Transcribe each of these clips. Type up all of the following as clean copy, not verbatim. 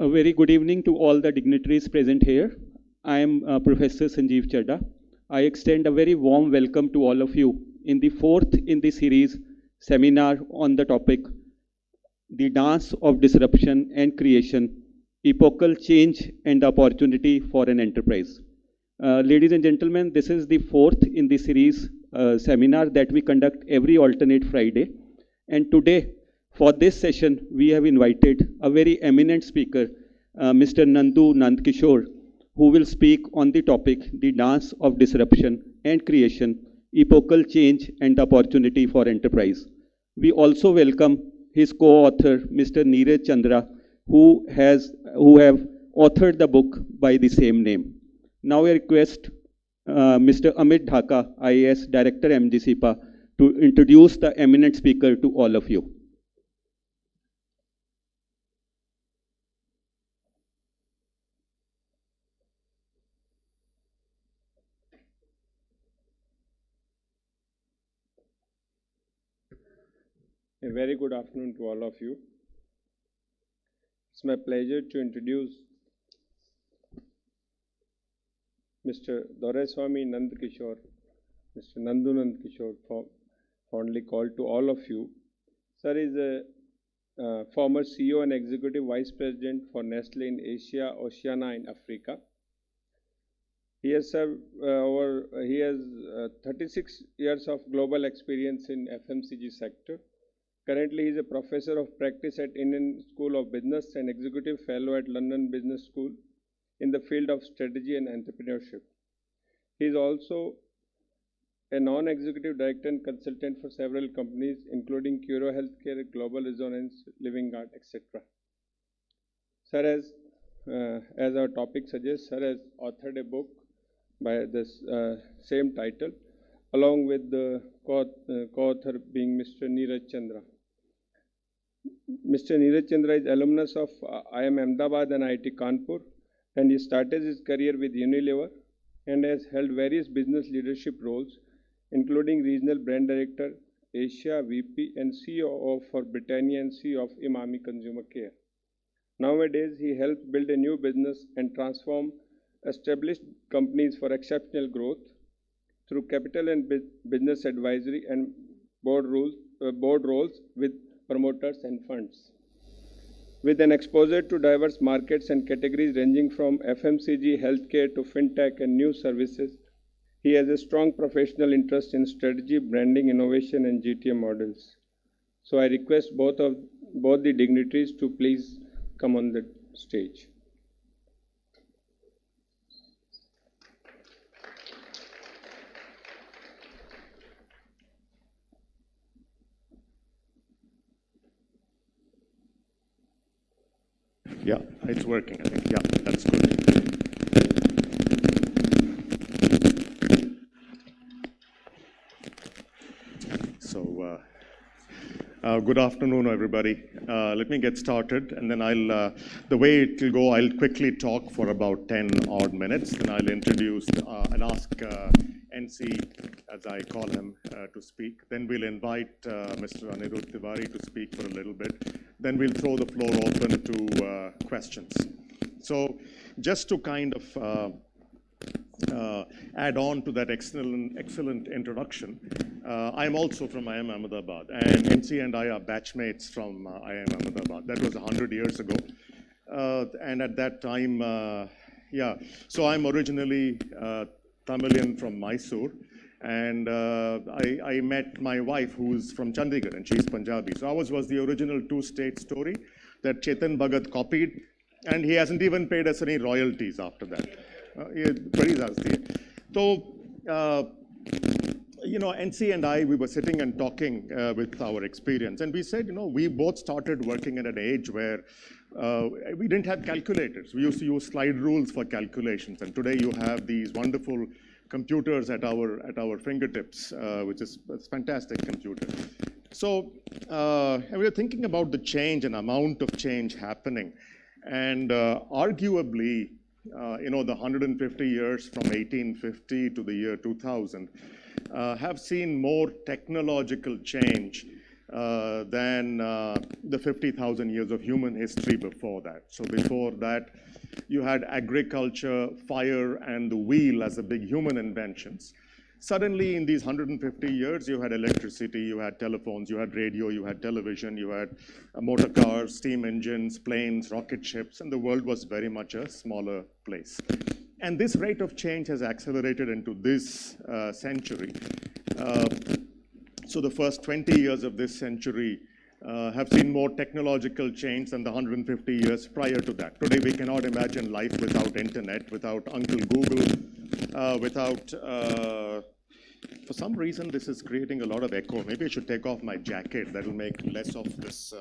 A very good evening to all the dignitaries present here. I am Professor Sanjeev Chadda. I extend a very warm welcome to all of you in the fourth in the series seminar on the topic, The Dance of Disruption and Creation, Epochal Change and Opportunity for an Enterprise. Ladies and gentlemen, this is the fourth in the series seminar that we conduct every alternate Friday. And today, for this session, we have invited a very eminent speaker, Mr. Nandu Nandkishore, who will speak on the topic, the dance of disruption and creation, epochal change and opportunity for enterprise. We also welcome his co-author, Mr. Neeraj Chandra, who have authored the book by the same name. Now I request Mr. Amit Dhaka, IAS Director, MGSIPA, to introduce the eminent speaker to all of you. A very good afternoon to all of you. It's my pleasure to introduce Mr. Doraiswamy Nandkishore, Mr. Nandu Nandkishore, fondly called to all of you. Sir is a former CEO and Executive Vice President for Nestle in Asia, Oceania and Africa. He has served 36 years of global experience in FMCG sector. Currently, he is a professor of practice at Indian School of Business and Executive Fellow at London Business School in the field of strategy and entrepreneurship. He is also a non-executive director and consultant for several companies, including Curo Healthcare, Global Resonance, Living Art, etc. Sir has, as our topic suggests, Sir has authored a book by this same title, along with the co-author being Mr. Neeraj Chandra. Mr. Neeraj Chandra is alumnus of IIM Ahmedabad and IIT Kanpur, and he started his career with Unilever and has held various business leadership roles, including Regional Brand Director, Asia, VP, and CEO for Britannia and CEO of Imami Consumer Care. Nowadays, he helps build a new business and transform established companies for exceptional growth through capital and business advisory and board roles with promoters and funds. With an exposure to diverse markets and categories ranging from FMCG, healthcare to fintech and new services, he has a strong professional interest in strategy, branding, innovation, and GTM models. So I request both the dignitaries to please come on the stage. Yeah, it's working, I think. Yeah, that's good. So, good afternoon, everybody. Let me get started, and then the way it will go, I'll quickly talk for about 10 odd minutes, then I'll introduce and ask NC, as I call him, to speak. Then we'll invite Mr. Anirudh Tiwari to speak for a little bit. Then we'll throw the floor open to questions. So just to kind of add on to that excellent introduction, I'm also from IIM Ahmedabad, and NC and I are batchmates from IIM Ahmedabad. That was 100 years ago. And at that time, so I'm originally Tamilian from Mysore, and I met my wife, who's from Chandigarh, and she's Punjabi. So ours was the original two-state story that Chetan Bhagat copied, and he hasn't even paid us any royalties after that. So, NC and I, we were sitting and talking with our experience, and we said, we both started working at an age where we didn't have calculators. We used to use slide rules for calculations, and today you have these wonderful computers at our fingertips, which is a fantastic computer. So we were thinking about the change and amount of change happening, and arguably, the 150 years from 1850 to the year 2000 have seen more technological change than the 50,000 years of human history before that. So before that, you had agriculture, fire, and the wheel as the big human inventions. Suddenly, in these 150 years, you had electricity, you had telephones, you had radio, you had television, you had motor cars, steam engines, planes, rocket ships, and the world was very much a smaller place. And this rate of change has accelerated into this century. So the first 20 years of this century have seen more technological change than the 150 years prior to that. Today, we cannot imagine life without internet, without Uncle Google, without, for some reason, this is creating a lot of echo. Maybe I should take off my jacket. That will make less of this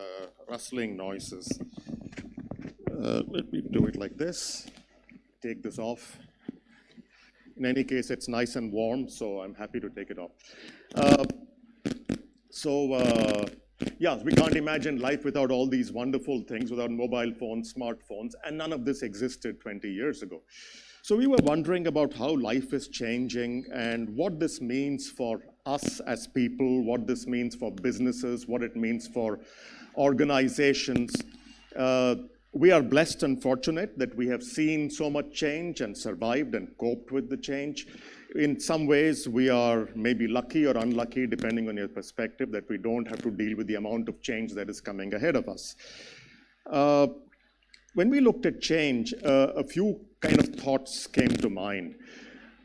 rustling noises. Let me do it like this. Take this off. In any case, it's nice and warm, so I'm happy to take it off. Yeah, we can't imagine life without all these wonderful things, without mobile phones, smartphones, and none of this existed 20 years ago. So we were wondering about how life is changing and what this means for us as people, what this means for businesses, what it means for organizations. We are blessed and fortunate that we have seen so much change and survived and coped with the change. In some ways, we are maybe lucky or unlucky, depending on your perspective, that we don't have to deal with the amount of change that is coming ahead of us. When we looked at change, a few kind of thoughts came to mind.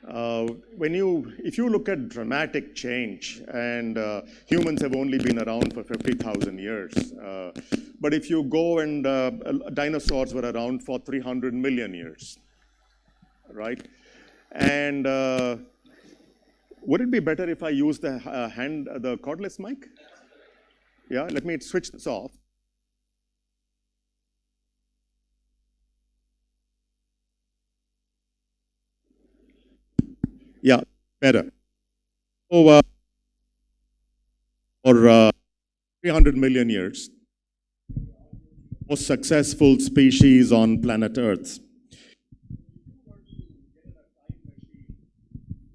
If you look at dramatic change, and humans have only been around for 50,000 years, but if you go and dinosaurs were around for 300 million years, right? And would it be better if I use the the cordless mic? Yeah, let me switch this off. Yeah, better. So, for 300 million years, most successful species on planet Earth.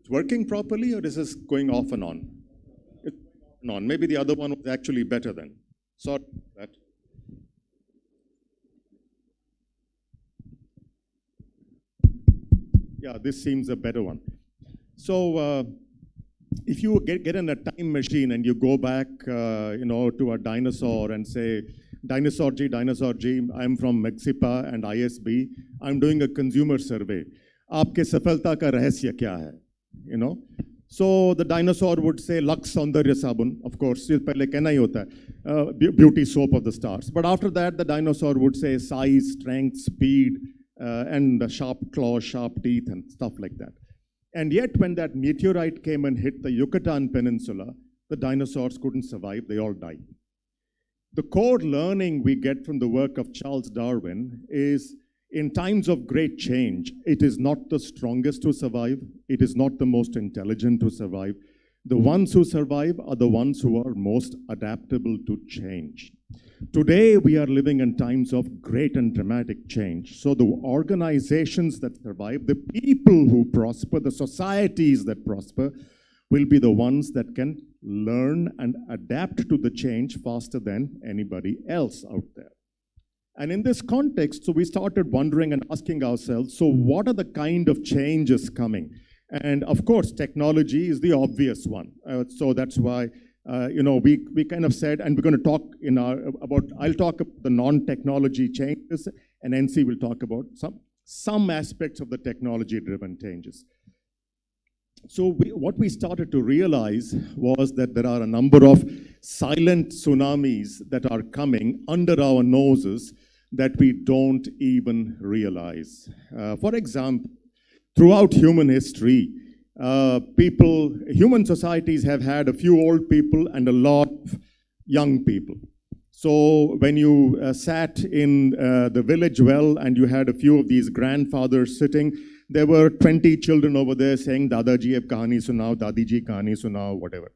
It's working properly, or is this going off and on? It's on. Maybe the other one was actually better then. Sorry for that. Yeah, this seems a better one. So if you get in a time machine and you go back, to a dinosaur and say, dinosaur ji, I'm from MGSIPA and ISB. I'm doing a consumer survey. Aapke safalta ka rahasya kya hai? So the dinosaur would say, Lux Saundarya Sabun. Of course, pehle kehna hi hota hai, beauty soap of the stars. But after that, the dinosaur would say size, strength, speed, and sharp claws, sharp teeth, and stuff like that. And yet, when that meteorite came and hit the Yucatan Peninsula, the dinosaurs couldn't survive, they all died. The core learning we get from the work of Charles Darwin is, in times of great change, it is not the strongest to survive, it is not the most intelligent to survive. The ones who survive are the ones who are most adaptable to change. Today, we are living in times of great and dramatic change. So the organizations that survive, the people who prosper, the societies that prosper, will be the ones that can learn and adapt to the change faster than anybody else out there. And in this context, so we started wondering and asking ourselves, so what are the kind of changes coming? And of course, technology is the obvious one. So that's why we kind of said, and we're going to talk I'll talk about the non-technology changes, and NC will talk about some aspects of the technology-driven changes. So what we started to realize was that there are a number of silent tsunamis that are coming under our noses that we don't even realize. For example, throughout human history, human societies have had a few old people and a lot of young people. So when you sat in the village well and you had a few of these grandfathers sitting, there were 20 children over there saying, Dadaji ab kahani sunao, Dadiji kahani sunao, whatever.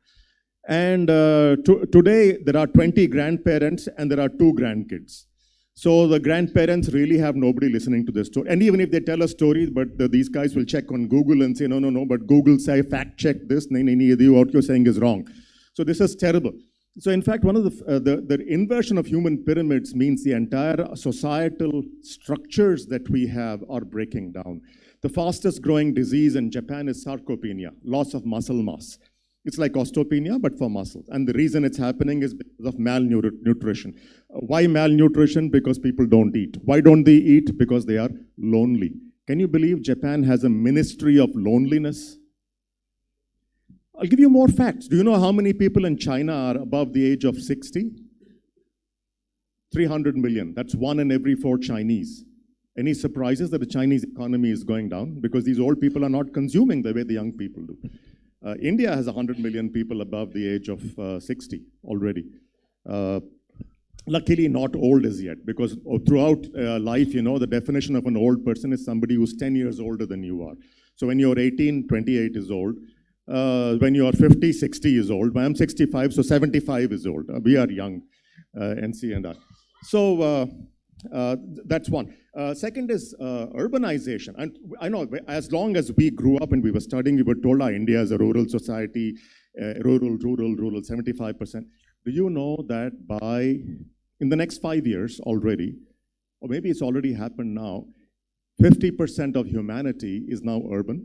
And today, there are 20 grandparents and there are 2 grandkids. So the grandparents really have nobody listening to this story. And even if they tell a story, but these guys will check on Google and say, no, but Google say, fact check this, what you're saying is wrong. So this is terrible. So in fact, one of the inversion of human pyramids means the entire societal structures that we have are breaking down. The fastest growing disease in Japan is sarcopenia, loss of muscle mass. It's like osteopenia, but for muscles. And the reason it's happening is because of malnutrition. Why malnutrition? Because people don't eat. Why don't they eat? Because they are lonely. Can you believe Japan has a ministry of loneliness? I'll give you more facts. Do you know how many people in China are above the age of 60? 300 million. That's 1 in every 4 Chinese. Any surprises that the Chinese economy is going down? Because these old people are not consuming the way the young people do. India has 100 million people above the age of 60 already. Luckily, not old as yet, because throughout life, you know, the definition of an old person is somebody who's 10 years older than you are. So when you're 18, 28 is old. When you are 50, 60 is old. I'm 65, so 75 is old. We are young, NC and I. So that's one. Second is urbanization. And I know as long as we grew up and we were studying, we were told India is a rural society, rural, 75%. Do you know that in the next 5 years already, or maybe it's already happened now, 50% of humanity is now urban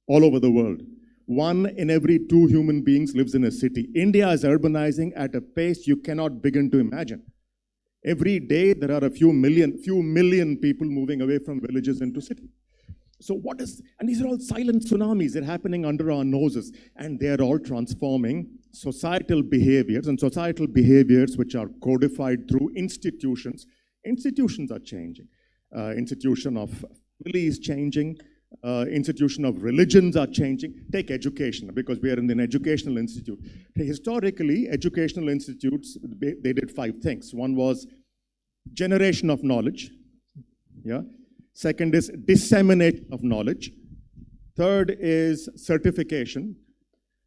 all over the world. 1 in every 2 human beings lives in a city. India is urbanizing at a pace you cannot begin to imagine. Every day there are a few million people moving away from villages into cities. So and these are all silent tsunamis. They're happening under our noses, and they're all transforming societal behaviors, and societal behaviors which are codified through institutions. Institutions are changing. Institution of family is changing. Institution of religions are changing. Take education, because we are in an educational institute. Historically, educational institutes, they did 5 things. One was generation of knowledge. Yeah. Second is dissemination of knowledge. Third is certification.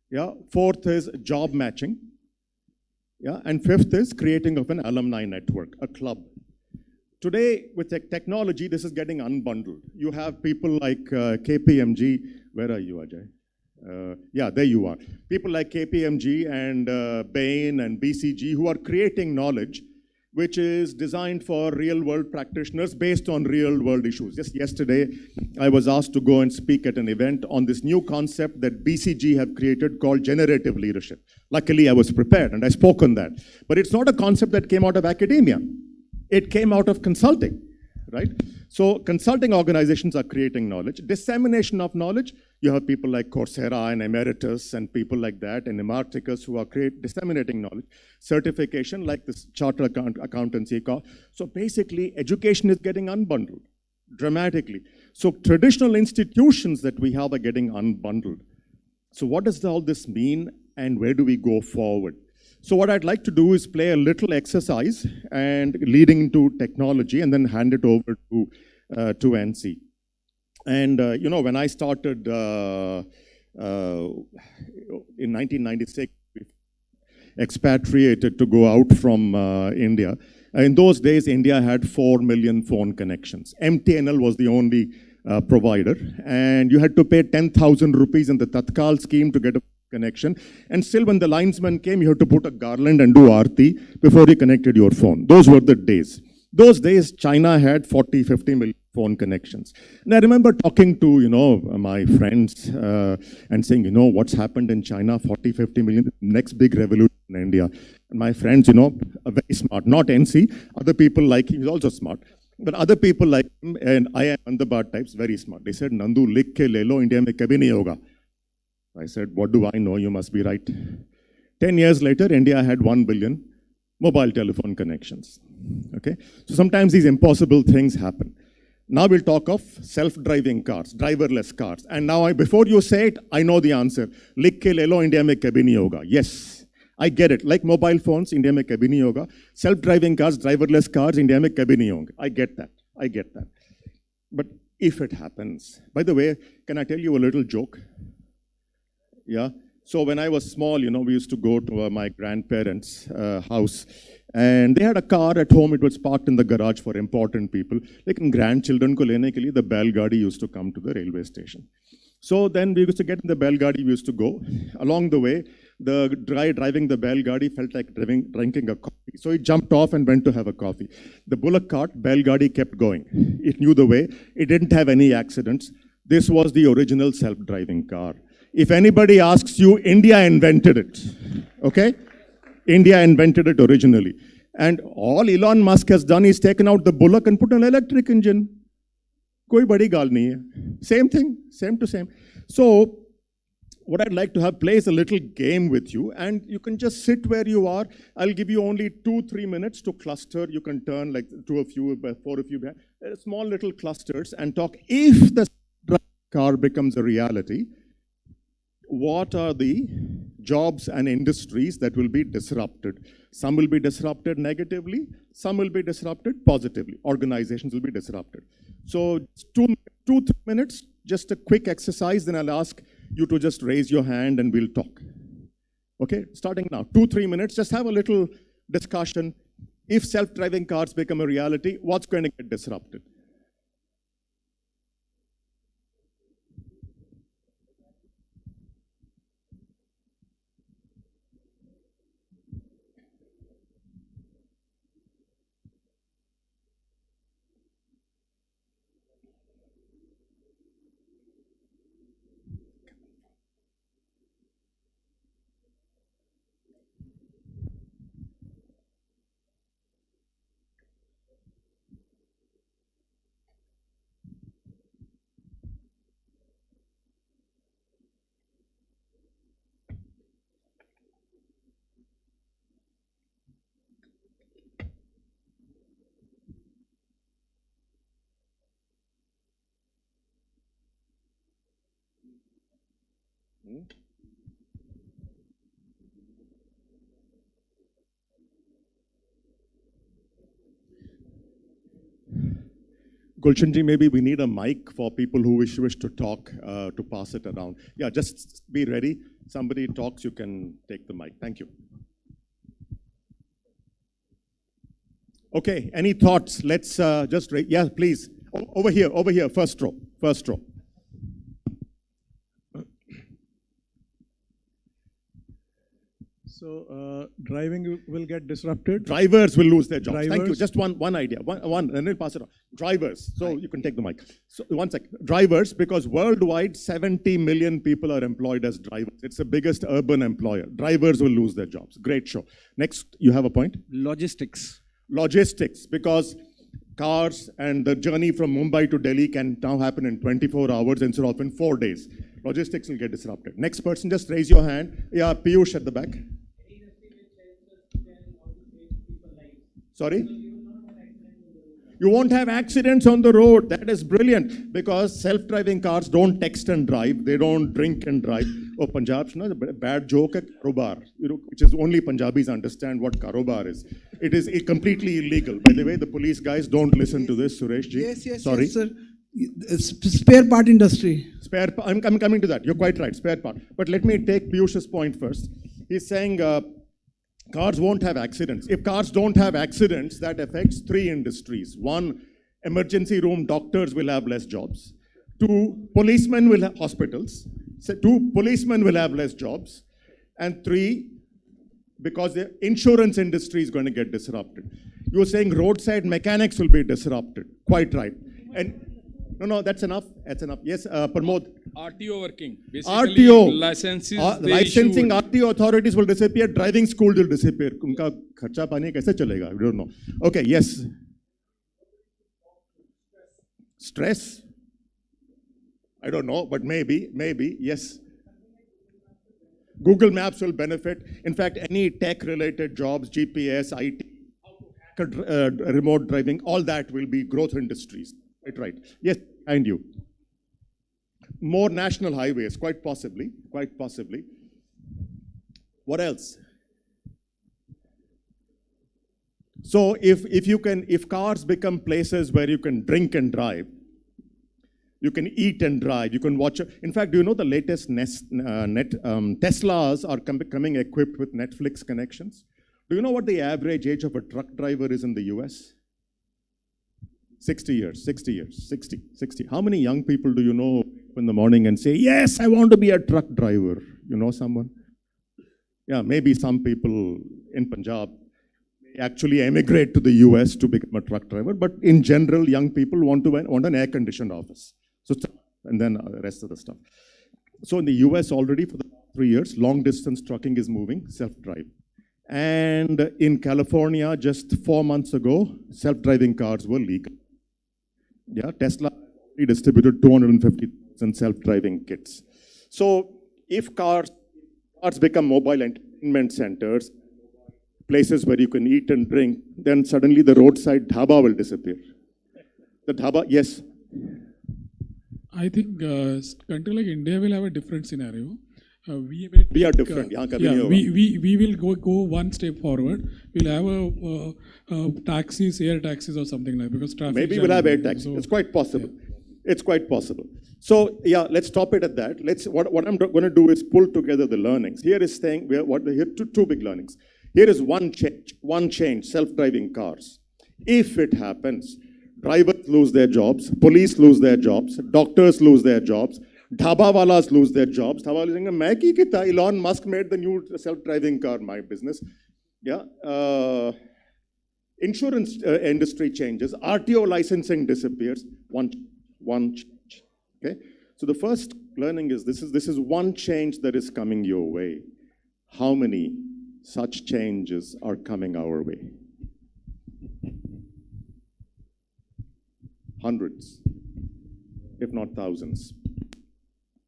Yeah. Fourth is job matching. Yeah. And fifth is creating of an alumni network, a club. Today, with technology, this is getting unbundled. You have people like KPMG. Where are you, Ajay? Yeah, there you are. People like KPMG and Bain and BCG who are creating knowledge which is designed for real-world practitioners based on real-world issues. Just yesterday, I was asked to go and speak at an event on this new concept that BCG have created called generative leadership. Luckily, I was prepared and I spoke on that. But it's not a concept that came out of academia. It came out of consulting, right? So consulting organizations are creating knowledge. Dissemination of knowledge, you have people like Coursera and Emeritus and people like that, and Emarticus who are disseminating knowledge. Certification, like this chartered accountancy. So basically, education is getting unbundled dramatically. So traditional institutions that we have are getting unbundled. So what does all this mean, and where do we go forward? So what I'd like to do is play a little exercise and leading into technology, and then hand it over to NC. And you know, when I started in 1996, expatriated to go out from India. In those days, India had 4 million phone connections. MTNL was the only provider, and you had to pay 10,000 rupees in the Tatkal scheme to get a connection. And still, when the linesman came, you had to put a garland and do aarti before he connected your phone. Those were the days. Those days, China had 40, 50 million phone connections. And I remember talking to, you know, my friends and saying, you know, what's happened in China, 40, 50 million, next big revolution in India. And my friends, you know, are very smart, not NC, other people like him, he's also smart. But other people like him, and I am Andabad types, very smart. They said, Nandu, likh ke le lo, India mein kabhi nahi hoga. I said, what do I know? You must be right. 10 years later, India had 1 billion mobile telephone connections. Okay? So sometimes these impossible things happen. Now we'll talk of self-driving cars, driverless cars. And now, before you say it, I know the answer. Likh ke le lo, India mein kabhi nahi hoga. Yes, I get it. Like mobile phones, India mein kabhi nahi hoga. Self-driving cars, driverless cars, India mein kabhi nahi honge. I get that. I get that. But if it happens, by the way, can I tell you a little joke? Yeah. So when I was small, you know, we used to go to my grandparents' house, and they had a car at home. It was parked in the garage for important people. Like in grandchildren ko lene ke liye, the Belgadi used to come to the railway station. So then we used to get in the Belgadi, we used to go. Along the way, The guy driving the Belgadi felt like drinking a coffee. So he jumped off and went to have a coffee. The bullock cart, Belgadi kept going. It knew the way. It didn't have any accidents. This was the original self-driving car. If anybody asks you, India invented it, okay? India invented it originally. And all Elon Musk has done is taken out the bullock and put an electric engine. Koi badi gaal nahi hai. Same thing, same to same. So, what I'd like to have play is a little game with you, and you can just sit where you are. I'll give you only 2-3 minutes to cluster. You can turn like 2 of you, 4 of you, small little clusters, and talk. If the car becomes a reality, what are the jobs and industries that will be disrupted? Some will be disrupted negatively, some will be disrupted positively. Organizations will be disrupted. So 2-3 minutes, just a quick exercise, then I'll ask you to just raise your hand and we'll talk. Okay, starting now, 2-3 minutes, just have a little discussion. If self-driving cars become a reality, what's going to get disrupted? Gulshanji, maybe we need a mic for people who wish to talk, to pass it around. Yeah, just be ready. Somebody talks, you can take the mic. Thank you. Okay, any thoughts? Let's just, yeah, please. Over here, first row. So driving will get disrupted. Drivers will lose their jobs. Drivers. Thank you. Just one idea. One, and then pass it on. Drivers. So you can take the mic. So 1 second. Drivers, because worldwide 70 million people are employed as drivers. It's the biggest urban employer. Drivers will lose their jobs. Great show. Next, you have a point? Logistics. Logistics, because cars and the journey from Mumbai to Delhi can now happen in 24 hours instead of in 4 days. Logistics will get disrupted. Next person, just raise your hand. Yeah, Piyush at the back. Sorry? You won't have accidents on the road. That is brilliant, because self-driving cars don't text and drive. They don't drink and drive. Oh, Punjab, no, a bad joke, karobar, which is only Punjabis understand what karobar is. It is completely illegal. By the way, the police guys don't listen to this, Suresh ji. Yes, sorry. Yes, sir. Spare part industry. I'm coming to that. You're quite right, spare part. But let me take Piyush's point first. He's saying cars won't have accidents. If cars don't have accidents, that affects 3 industries. 1, emergency room doctors will have less jobs. 2, policemen will have hospitals. 2, policemen will have less jobs. And 3, because the insurance industry is going to get disrupted. You're saying roadside mechanics will be disrupted. Quite right. And no, that's enough. That's enough. Yes, Pramod. RTO working. Basically, RTO. Licenses, licensing RTO authorities will disappear. Driving school will disappear. Unka kharcha pani kaise chalega? We don't know. Okay, yes. Stress? I don't know, but maybe, yes. Google Maps will benefit. In fact, any tech-related jobs, GPS, IT, remote driving, all that will be growth industries. Right. Yes, and you. More national highways, quite possibly. What else? So if cars become places where you can drink and drive, you can eat and drive, you can watch. In fact, do you know the latest Teslas are coming equipped with Netflix connections? Do you know what the average age of a truck driver is in the US? 60 years. How many young people do you know in the morning and say, yes, I want to be a truck driver? You know someone? Yeah, maybe some people in Punjab actually emigrate to the US to become a truck driver, but in general, young people want an air-conditioned office. So, and then the rest of the stuff. So in the US already for the 3 years, long-distance trucking is moving, self-drive. And in California, just 4 months ago, self-driving cars were legal. Yeah, Tesla distributed 250,000 self-driving kits. So if cars become mobile entertainment centers, places where you can eat and drink, then suddenly the roadside dhaba will disappear. The dhaba, yes? I think country like India will have a different scenario. We are different. We will go one step forward. We'll have taxis, air taxis or something like that, because traffic. Maybe we'll have air taxis. So, it's quite possible. Yeah. It's quite possible. So yeah, let's stop it at that. What I'm going to do is pull together the learnings. Here is saying here two big learnings. Here is one change, self-driving cars. If it happens, drivers lose their jobs, police lose their jobs, doctors lose their jobs, dhaba walas lose their jobs. Dhaba walas saying, "Main ki kita?" Elon Musk made the new self-driving car my business. Yeah. Insurance industry changes. RTO licensing disappears. One change. Okay. So the first learning is this is one change that is coming your way. How many such changes are coming our way? Hundreds, if not thousands.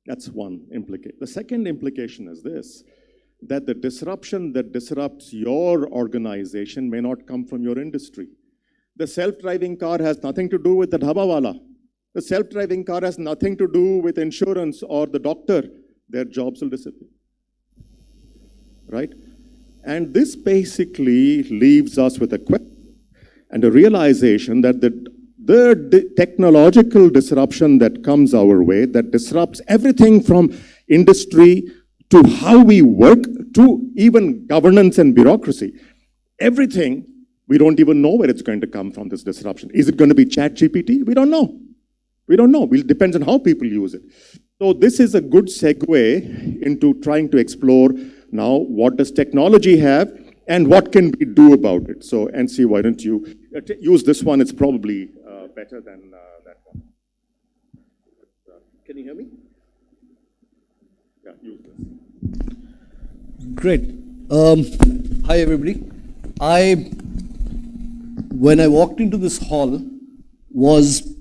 That's one implication. The second implication is this, that the disruption that disrupts your organization may not come from your industry. The self-driving car has nothing to do with the dhabawala. The self-driving car has nothing to do with insurance or the doctor. Their jobs will disappear. Right? And this basically leaves us with a question and a realization that the technological disruption that comes our way, that disrupts everything from industry to how we work, to even governance and bureaucracy. Everything, we don't even know where it's going to come from, this disruption. Is it going to be ChatGPT? We don't know. We don't know. It depends on how people use it. So this is a good segue into trying to explore now what does technology have and what can we do about it. So, NC, why don't you use this one? It's probably better than that one. Can you hear me? Yeah, use this. Great. Hi, everybody. When I walked into this hall, was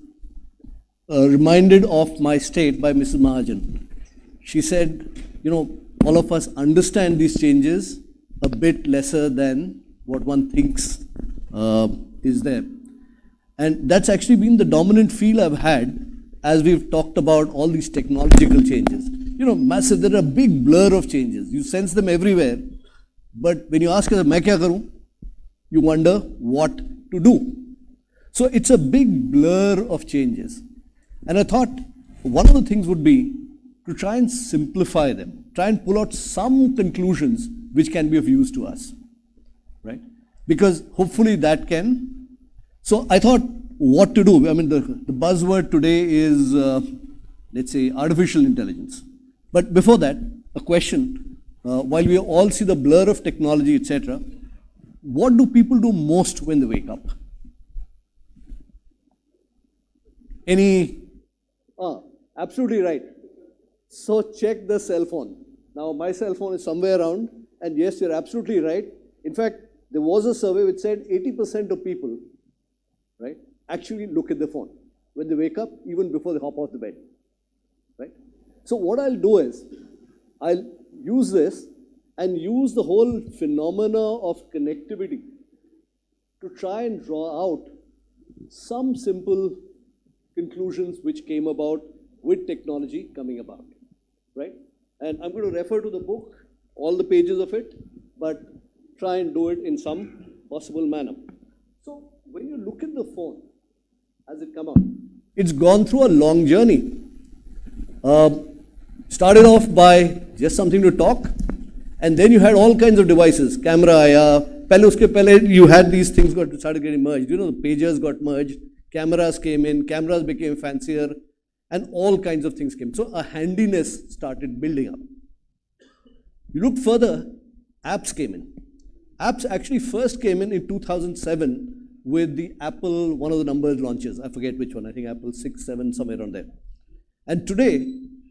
reminded of my state by Mrs. Mahajan. She said, you know, all of us understand these changes a bit lesser than what one thinks is there. And that's actually been the dominant feel I've had as we've talked about all these technological changes. You know, massive, there are a big blur of changes. You sense them everywhere. But when you ask, "Main kya karoon?" you wonder what to do. So it's a big blur of changes. And I thought one of the things would be to try and simplify them, try and pull out some conclusions which can be of use to us, right? Because hopefully that can. So I thought what to do. I mean, the buzzword today is, let's say, artificial intelligence. But before that, a question, while we all see the blur of technology, etc., what do people do most when they wake up? Any? Absolutely right. So check the cell phone. Now my cell phone is somewhere around, and yes, you're absolutely right. In fact, there was a survey which said 80% of people, right, actually look at the phone when they wake up, even before they hop off the bed, right? So what I'll do is, I'll use this and use the whole phenomena of connectivity to try and draw out some simple conclusions which came about with technology coming about, right? And I'm going to refer to the book, all the pages of it, but try and do it in some possible manner. So when you look at the phone, as it come out, it's gone through a long journey. Started off by just something to talk, and then you had all kinds of devices, camera aaya, pehle uske pehle you had these things started getting merged. You know, the pagers got merged, cameras came in, cameras became fancier, and all kinds of things came. So a handiness started building up. You look further, apps came in. Apps actually first came in 2007 with the Apple, one of the numbers launches. I forget which one. I think Apple 6, 7, somewhere around there. And today,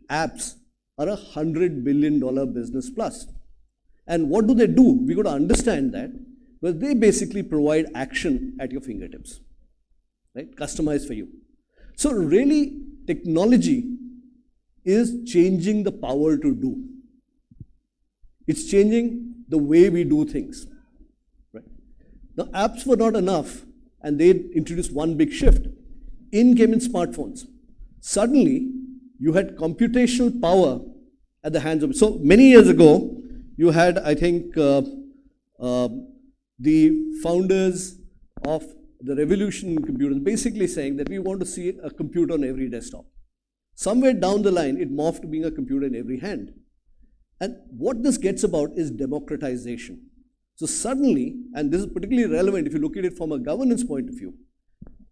apps are a $100 billion business plus. And what do? We got to understand that, because they basically provide action at your fingertips, right? Customized for you. So really, technology is changing the power to do. It's changing the way we do things, right? Now, apps were not enough, and they introduced one big shift. In came in smartphones. Suddenly, you had computational power at the hands of. So many years ago, you had, I think, the founders of the revolution in computers basically saying that we want to see a computer on every desktop. Somewhere down the line, it morphed to being a computer in every hand. And what this gets about is democratization. So suddenly, and this is particularly relevant if you look at it from a governance point of view,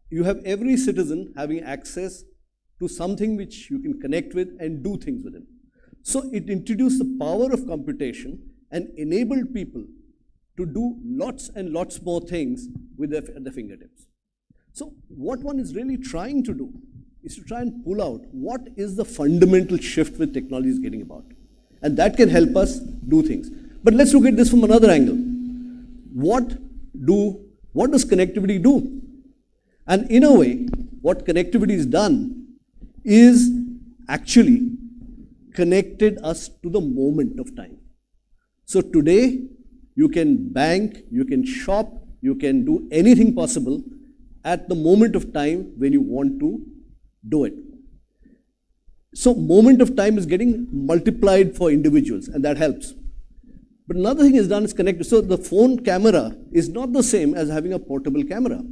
you have every citizen having access to something which you can connect with and do things with it. So it introduced the power of computation and enabled people to do lots and lots more things with their fingertips. So what one is really trying to do is to try and pull out what is the fundamental shift with technology is getting about. And that can help us do things. But let's look at this from another angle. What does connectivity do? And in a way, what connectivity has done is actually connected us to the moment of time. So today, you can bank, you can shop, you can do anything possible at the moment of time when you want to do it. So moment of time is getting multiplied for individuals, and that helps. But another thing is done is connected. So the phone camera is not the same as having a portable camera,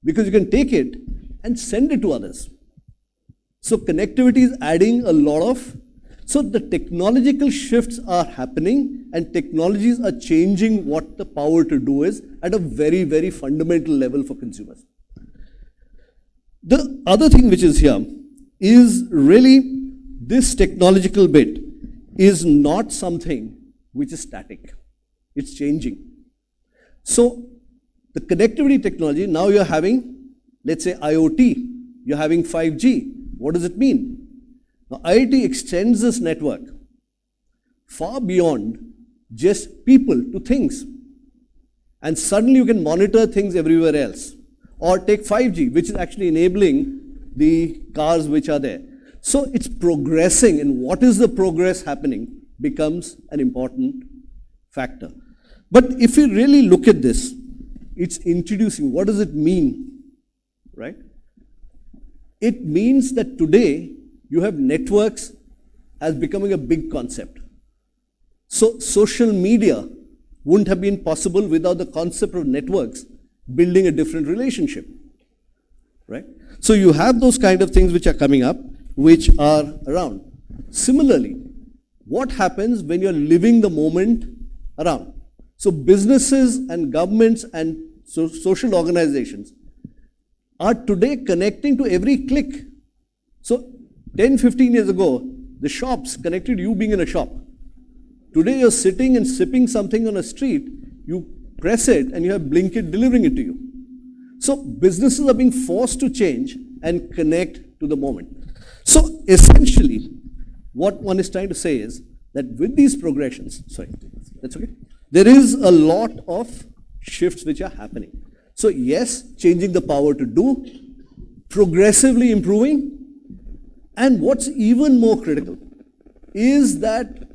because you can take it and send it to others. So connectivity is adding a lot of, so the technological shifts are happening, and technologies are changing what the power to do is at a very, very fundamental level for consumers. The other thing which is here is really this technological bit is not something which is static. It's changing. So the connectivity technology, now you're having, let's say IoT, you're having 5G. What does it mean? Now IoT extends this network far beyond just people to things. And suddenly you can monitor things everywhere else. Or take 5G, which is actually enabling the cars which are there. So it's progressing, and what is the progress happening becomes an important factor. But if you really look at this, it's introducing, what does it mean, right? It means that today you have networks as becoming a big concept. So social media wouldn't have been possible without the concept of networks building a different relationship, right? So you have those kind of things which are coming up, which are around. Similarly, what happens when you're living the moment around? So businesses and governments and social organizations are today connecting to every click. So 10, 15 years ago, the shops connected you being in a shop. Today you're sitting and sipping something on a street, you press it and you have Blinkit delivering it to you. So businesses are being forced to change and connect to the moment. So essentially, what one is trying to say is that with these progressions, sorry, that's okay. There is a lot of shifts which are happening. So yes, changing the power to do, progressively improving, and what's even more critical is that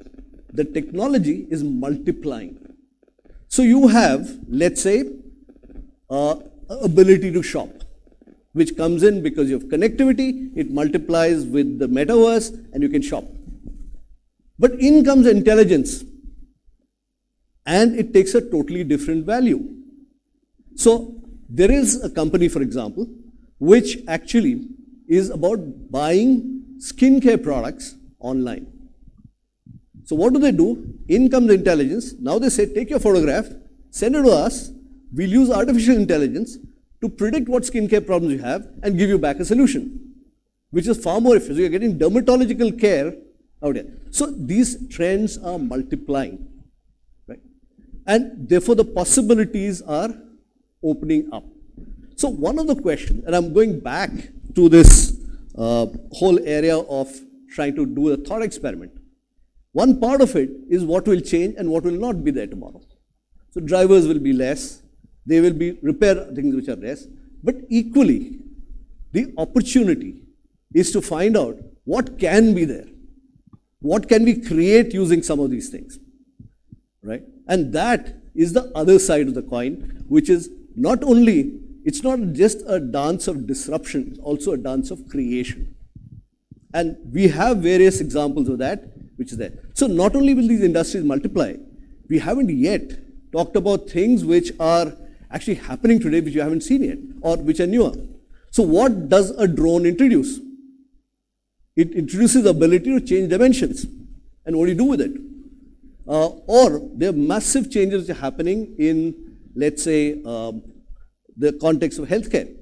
the technology is multiplying. So you have, let's say, ability to shop, which comes in because you have connectivity, it multiplies with the metaverse, and you can shop. But in comes intelligence, and it takes a totally different value. So there is a company, for example, which actually is about buying skincare products online. So what do? In comes intelligence. Now they say, take your photograph, send it to us, we'll use artificial intelligence to predict what skincare problems you have and give you back a solution, which is far more efficient. You're getting dermatological care out there. So these trends are multiplying, right? And therefore, the possibilities are opening up. So one of the questions, and I'm going back to this whole area of trying to do a thought experiment. One part of it is what will change and what will not be there tomorrow. So drivers will be less, they will be repair things which are less, but equally, the opportunity is to find out what can be there. What can we create using some of these things, right? And that is the other side of the coin, which is not only, it's not just a dance of disruption, it's also a dance of creation. And we have various examples of that, which is there. So not only will these industries multiply, we haven't yet talked about things which are actually happening today, which you haven't seen yet, or which are newer. So what does a drone introduce? It introduces the ability to change dimensions. And what do you do with it? Or there are massive changes which are happening in, let's say, the context of healthcare.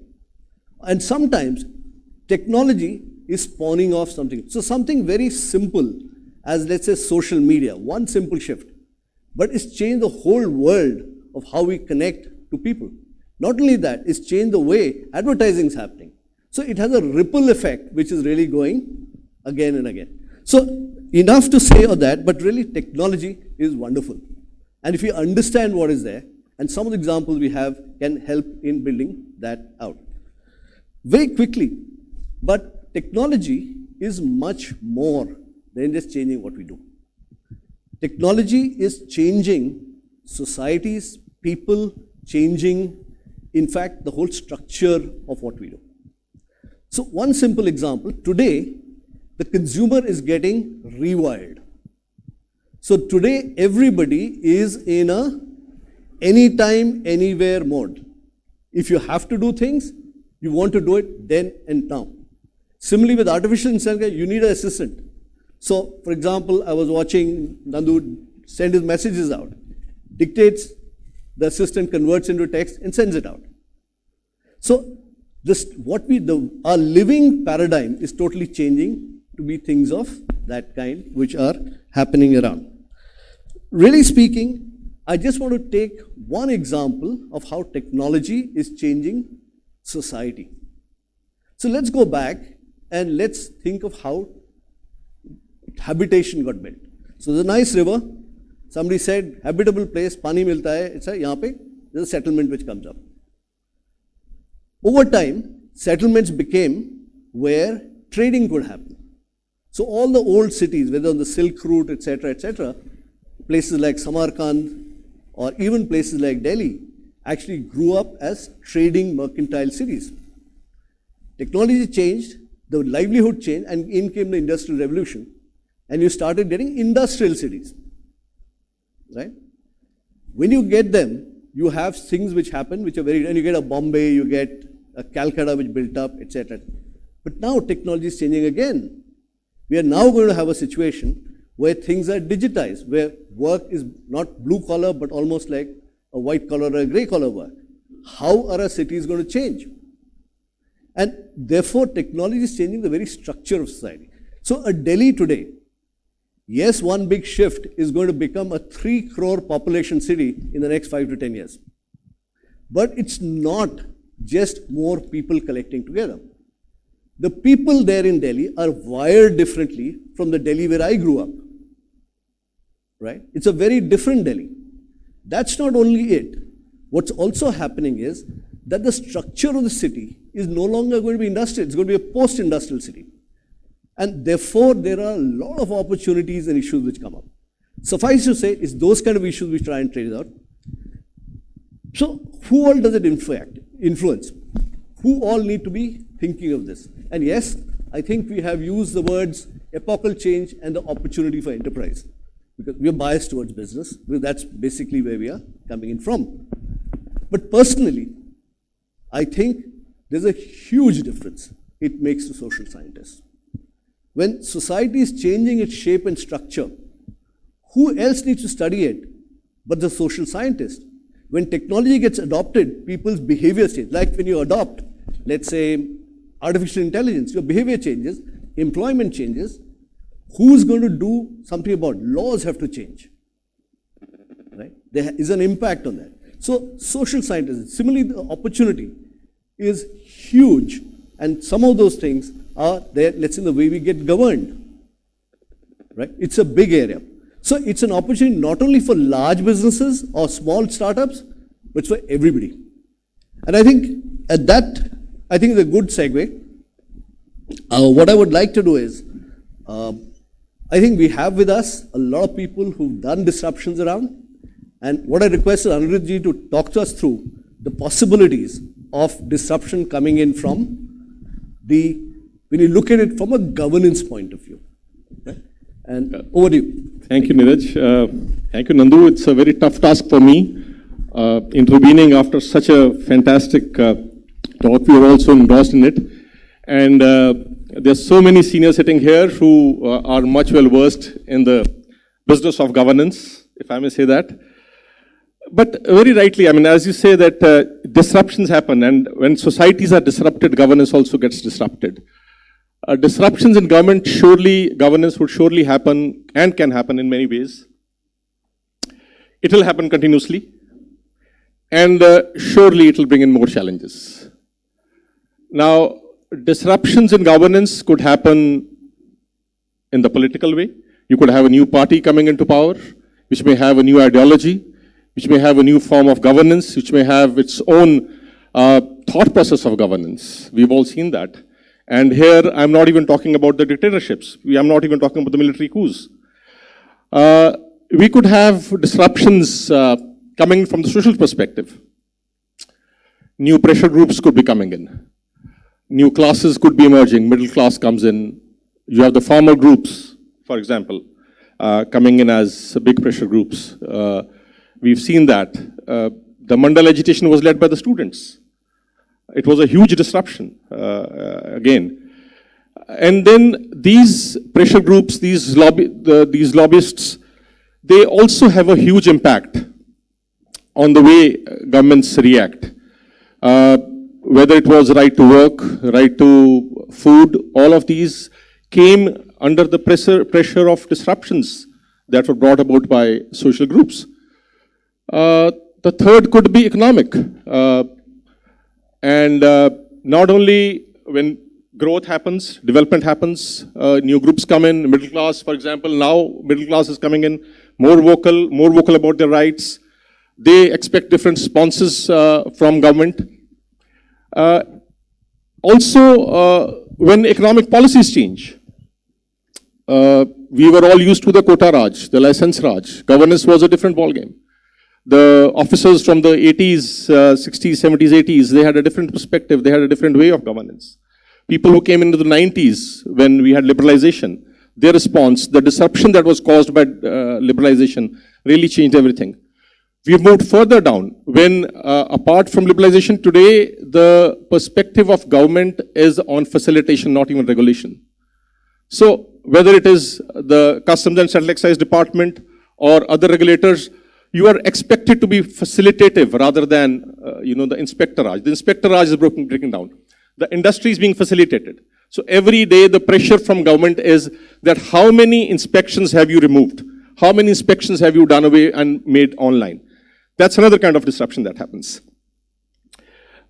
And sometimes technology is spawning off something. So something very simple as, let's say, social media, one simple shift, but it's changed the whole world of how we connect to people. Not only that, it's changed the way advertising is happening. So it has a ripple effect, which is really going again and again. So enough to say of that, but really technology is wonderful. And if we understand what is there, and some of the examples we have can help in building that out. Very quickly, but technology is much more than just changing what we do. Technology is changing societies, people, changing, in fact, the whole structure of what we do. So one simple example, today, the consumer is getting rewired. So today, everybody is in a anytime, anywhere mode. If you have to do things, you want to do it then and now. Similarly, with artificial intelligence, you need an assistant. So, for example, I was watching Nandu send his messages out, dictates, the assistant converts into text and sends it out. So, our living paradigm is totally changing to be things of that kind which are happening around. Really speaking, I just want to take one example of how technology is changing society. So let's go back and let's think of how habitation got built. So there's a nice river. Somebody said, habitable place, pani milta hai. It's a, yahan pe, there's a settlement which comes up. Over time, settlements became where trading could happen. So all the old cities, whether on the Silk Route, etc., places like Samarkand or even places like Delhi, actually grew up as trading mercantile cities. Technology changed, the livelihood changed, and in came the Industrial Revolution, and you started getting industrial cities, right? When you get them, you have things which happen, which are very, and you get a Bombay, you get a Calcutta which built up, etc. But now technology is changing again. We are now going to have a situation where things are digitized, where work is not blue collar, but almost like a white collar or a gray collar work. How are our cities going to change? And therefore, technology is changing the very structure of society. So a Delhi today, yes, one big shift is going to become a 3 crore population city in the next 5 to 10 years. But it's not just more people collecting together. The people there in Delhi are wired differently from the Delhi where I grew up, right? It's a very different Delhi. That's not only it. What's also happening is that the structure of the city is no longer going to be industrial. It's going to be a post-industrial city. And therefore, there are a lot of opportunities and issues which come up. Suffice to say, it's those kind of issues we try and trade out. So, who all does it influence? Who all need to be thinking of this? And yes, I think we have used the words epochal change and the opportunity for enterprise, because we are biased towards business, because that's basically where we are coming in from. But personally, I think there's a huge difference it makes to social scientists. When society is changing its shape and structure, who else needs to study it but the social scientist? When technology gets adopted, people's behavior change. Like when you adopt, let's say, artificial intelligence, your behavior changes, employment changes. Who's going to do something about it? Laws have to change, right? There is an impact on that. So social scientism, similarly, the opportunity is huge, and some of those things are there, let's say, in the way we get governed, right? It's a big area. So it's an opportunity not only for large businesses or small startups, but for everybody. And I think at that, I think it's a good segue. What I would like to do is, I think we have with us a lot of people who've done disruptions around. And what I request is Anirudhji to talk to us through the possibilities of disruption coming in from when you look at it from a governance point of view. Right? And over to you. Thank you, Neeraj. Thank you, Nandu. It's a very tough task for me intervening after such a fantastic talk. We are also engrossed in it. And there's so many seniors sitting here who are much well versed in the business of governance, if I may say that. But very rightly, I mean, as you say that disruptions happen, and when societies are disrupted, governance also gets disrupted. Disruptions in governance would surely happen and can happen in many ways. It will happen continuously, and surely it will bring in more challenges. Now, disruptions in governance could happen in the political way. You could have a new party coming into power, which may have a new ideology, which may have a new form of governance, which may have its own thought process of governance. We've all seen that. And here, I'm not even talking about the dictatorships. I'm not even talking about the military coups. We could have disruptions coming from the social perspective. New pressure groups could be coming in. New classes could be emerging. Middle class comes in. You have the farmer groups, for example, coming in as big pressure groups. We've seen that. The Mandal agitation was led by the students. It was a huge disruption, again. And then these pressure groups, these lobbyists, they also have a huge impact on the way governments react. Whether it was right to work, right to food, all of these came under the pressure of disruptions that were brought about by social groups. The third could be economic. And not only when growth happens, development happens, new groups come in, middle class, for example, now middle class is coming in, more vocal about their rights. They expect different responses from government. Also, when economic policies change, we were all used to the quota Raj, the license Raj. Governance was a different ballgame. The officers from the 80s, 60s, 70s, 80s, they had a different perspective. They had a different way of governance. People who came into the 90s when we had liberalization, their response, the disruption that was caused by liberalization really changed everything. We have moved further down when, apart from liberalization, today the perspective of government is on facilitation, not even regulation. So whether it is the Customs and Central Excise Department or other regulators, you are expected to be facilitative rather than, the inspectorage. The inspectorage is breaking down. The industry is being facilitated. So every day the pressure from government is that how many inspections have you removed? How many inspections have you done away and made online? That's another kind of disruption that happens.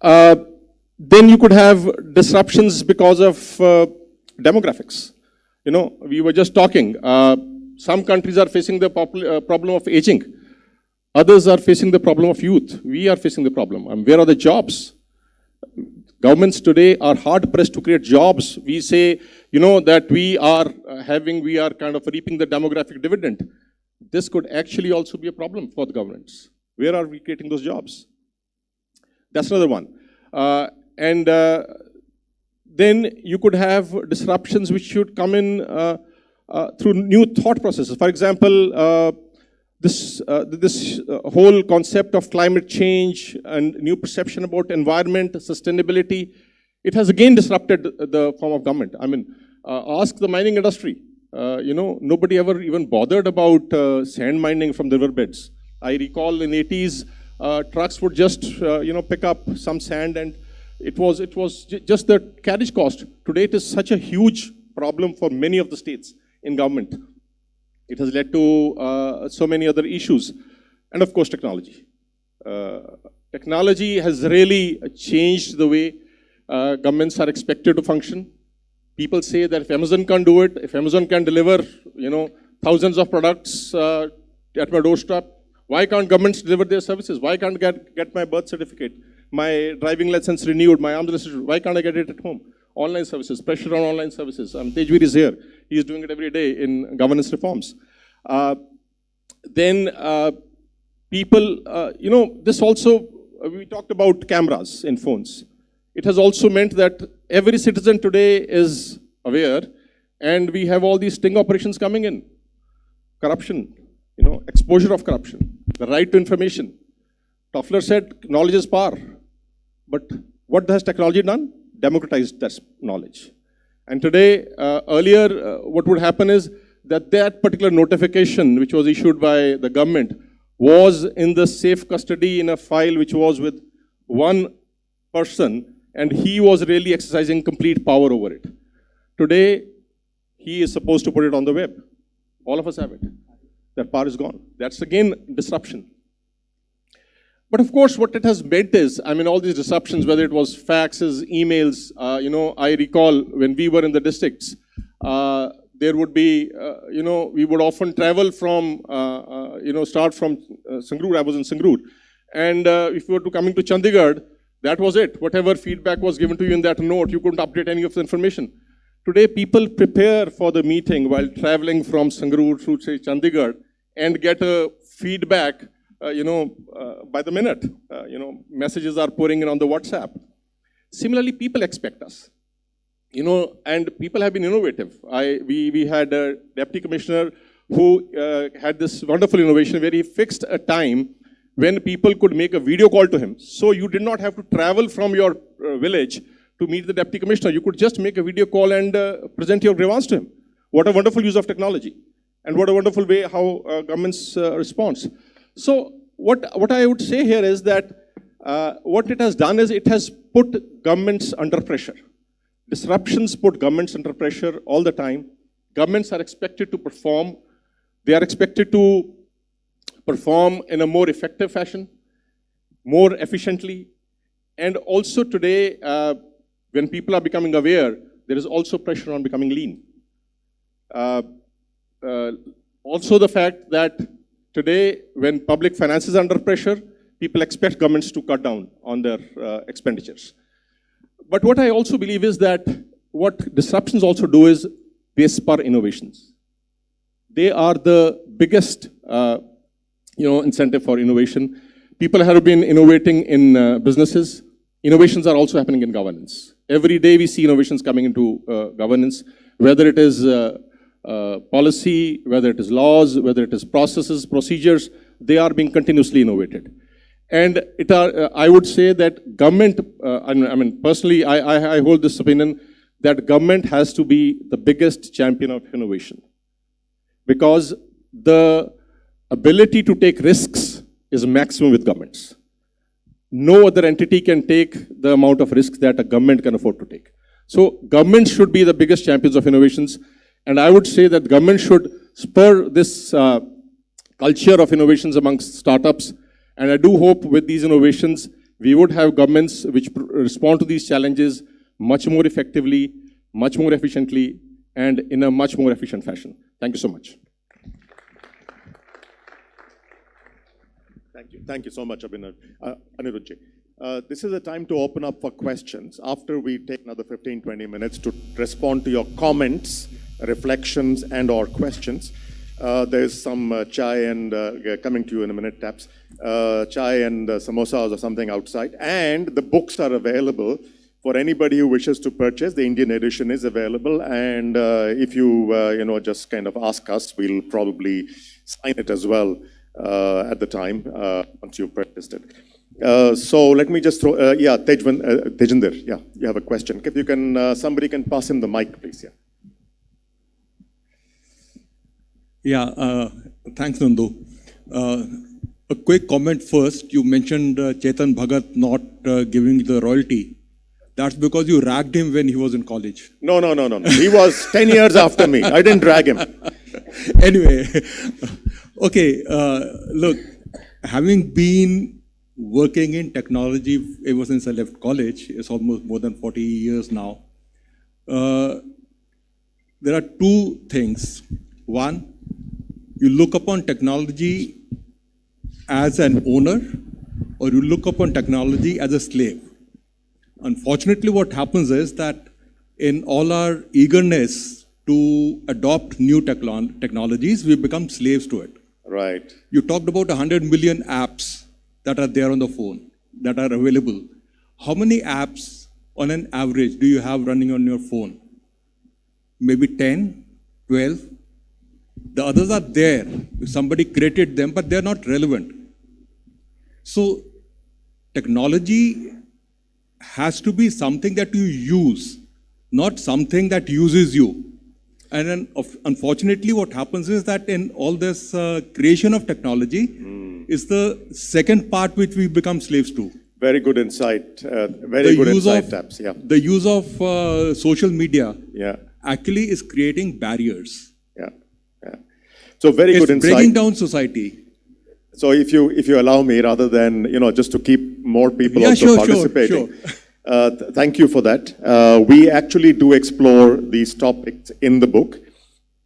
Then you could have disruptions because of demographics. We were just talking. Some countries are facing the problem of aging. Others are facing the problem of youth. We are facing the problem. Where are the jobs? Governments today are hard pressed to create jobs. We say, that we are kind of reaping the demographic dividend. This could actually also be a problem for the governments. Where are we creating those jobs? That's another one. Then you could have disruptions which should come in through new thought processes. For example, this whole concept of climate change and new perception about environment, sustainability, it has again disrupted the form of government. Ask the mining industry. Nobody ever even bothered about sand mining from the riverbeds. I recall in the 80s, trucks would just, pick up some sand, and it was just the carriage cost. Today, it is such a huge problem for many of the states in government. It has led to so many other issues. and of course technology. Technology has really changed the way governments are expected to function. People say that if Amazon can't do it, if Amazon can deliver, thousands of products at my doorstep, why can't governments deliver their services? Why can't I get my birth certificate, my driving license renewed, my arms license? Why can't I get it at home? Online services, pressure on online services. Tejveer is here. He's doing it every day in governance reforms. People, this also, we talked about cameras in phones. It has also meant that every citizen today is aware, and we have all these sting operations coming in. Corruption, exposure of corruption, the right to information. Toffler said, knowledge is power. But what has technology done? Democratized that knowledge. And today, earlier, what would happen is that particular notification, which was issued by the government, was in the safe custody in a file which was with one person, and he was really exercising complete power over it. Today, he is supposed to put it on the web. All of us have it. That power is gone. That's again disruption. But of course, what it has meant is, all these disruptions, whether it was faxes, emails, I recall when we were in the districts, there would be, we would often travel from, start from Sangrur. I was in Sangrur. And if you were coming to Chandigarh, that was it. Whatever feedback was given to you in that note, you couldn't update any of the information. Today, people prepare for the meeting while traveling from Sangrur to, say, Chandigarh and get a feedback, by the minute. Messages are pouring in on the WhatsApp. Similarly, people expect us. And people have been innovative. We had a deputy commissioner who had this wonderful innovation where he fixed a time when people could make a video call to him. So you did not have to travel from your village to meet the deputy commissioner. You could just make a video call and present your grievance to him. What a wonderful use of technology. And what a wonderful way how governments responds. So what I would say here is that what it has done is it has put governments under pressure. Disruptions put governments under pressure all the time. Governments are expected to perform. They are expected to perform in a more effective fashion, more efficiently. And also today, when people are becoming aware, there is also pressure on becoming lean. Also the fact that today, when public finances are under pressure, people expect governments to cut down on their expenditures. But what I also believe is that what disruptions also do is they spur innovations. They are the biggest incentive for innovation. People have been innovating in businesses. Innovations are also happening in governance. Every day we see innovations coming into governance, whether it is policy, whether it is laws, whether it is processes, procedures, they are being continuously innovated. And I would say that government, personally, I hold this opinion that government has to be the biggest champion of innovation. Because the ability to take risks is maximum with governments. No other entity can take the amount of risk that a government can afford to take. So governments should be the biggest champions of innovations. And I would say that government should spur this culture of innovations amongst startups. And I do hope with these innovations, we would have governments which respond to these challenges much more effectively, much more efficiently, and in a much more efficient fashion. Thank you so much. Thank you. Thank you so much, Abhinav. Anirudhji. This is a time to open up for questions. After we take another 15-20 minutes to respond to your comments, reflections, and or questions. There's some chai and coming to you in a minute, taps. Chai and samosas or something outside. And the books are available for anybody who wishes to purchase. The Indian edition is available. And if you, just kind of ask us, we'll probably sign it as well at the time once you've purchased it. So let me just throw, Tejinder, yeah, you have a question. If you can, somebody can pass him the mic, please, yeah. Yeah, thanks, Nandu. A quick comment first. You mentioned Chetan Bhagat not giving the royalty. That's because you ragged him when he was in college. No. He was 10 years after me. I didn't drag him. Anyway, okay, look, having been working in technology ever since I left college, it's almost more than 40 years now. There are two things. One, you look upon technology as an owner, or you look upon technology as a slave. Unfortunately, what happens is that in all our eagerness to adopt new technologies, we become slaves to it. Right. You talked about 100 million apps that are there on the phone, that are available. How many apps on an average do you have running on your phone? Maybe 10, 12. The others are there. Somebody created them, but they're not relevant. So technology has to be something that you use, not something that uses you. And then, unfortunately, what happens is that in all this creation of technology is the second part which we become slaves to. Very good insight. Very good insight, Taps. Yeah. The use of social media Yeah. actually is creating barriers. Yeah. Yeah. So very good It's insight. breaking down society. So if you allow me, rather than just to keep more people Yeah, also sure, participating, sure. thank you for that. We actually do explore these topics in the book.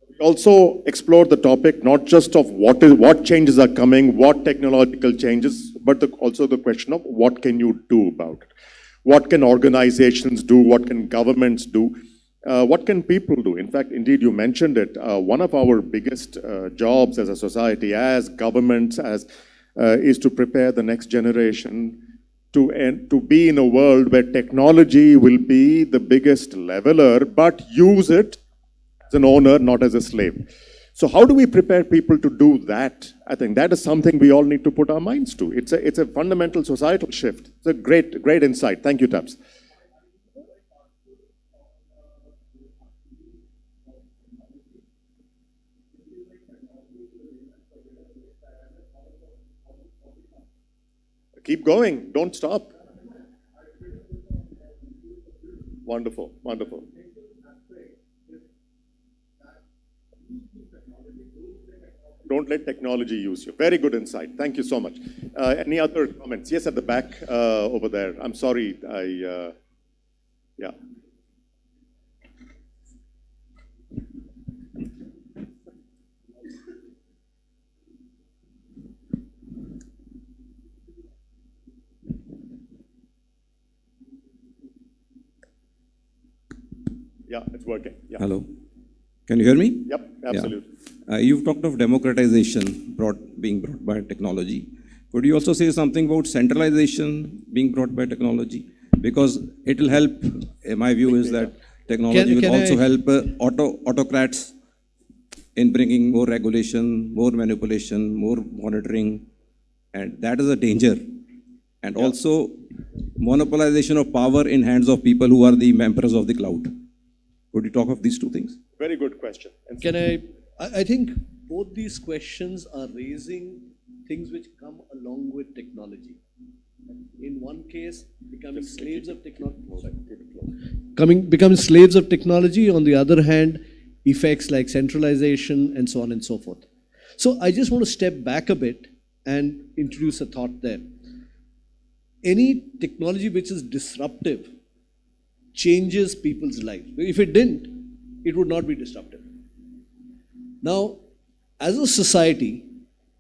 We also explore the topic not just of what changes are coming, what technological changes, but also the question of what can you do about it? What can organizations do? What can governments do? What can people do? In fact, indeed, you mentioned it. One of our biggest jobs as a society, as governments, is to prepare the next generation to be in a world where technology will be the biggest leveler, but use it as an owner, not as a slave. So how do we prepare people to do that? I think that is something we all need to put our minds to. It's a fundamental societal shift. It's a great insight. Thank you, Taps. Keep going. Don't stop. Wonderful. Wonderful. Don't let technology use you. Very good insight. Thank you so much. Any other comments? Yes, at the back over there. I'm sorry. Yeah. Yeah, it's working. Yeah. Hello. Can you hear me? Yep, absolutely. Yeah. You've talked of democratization being brought by technology. Could you also say something about centralization being brought by technology? Because it will help, my view is that technology will also help autocrats in bringing more regulation, more manipulation, more monitoring, and that is a danger. And also monopolization of power in hands of people who are the members of the cloud. Could you talk of these two things? Very good question. And I think both these questions are raising things which come along with technology. In one case, becoming slaves of technology. Becoming slaves of technology. On the other hand, effects like centralization and so on and so forth. So I just want to step back a bit and introduce a thought there. Any technology which is disruptive changes people's lives. If it didn't, it would not be disruptive. Now, as a society,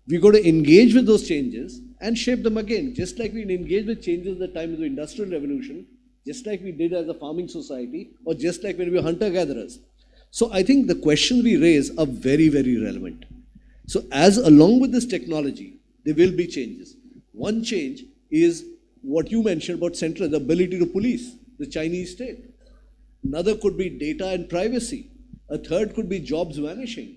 we've got to engage with those changes and shape them again, just like we engaged with changes at the time of the Industrial Revolution, just like we did as a farming society, or just like when we were hunter-gatherers. So I think the questions we raise are very, very relevant. So as along with this technology, there will be changes. One change is what you mentioned about the ability to police the Chinese state. Another could be data and privacy. A third could be jobs vanishing.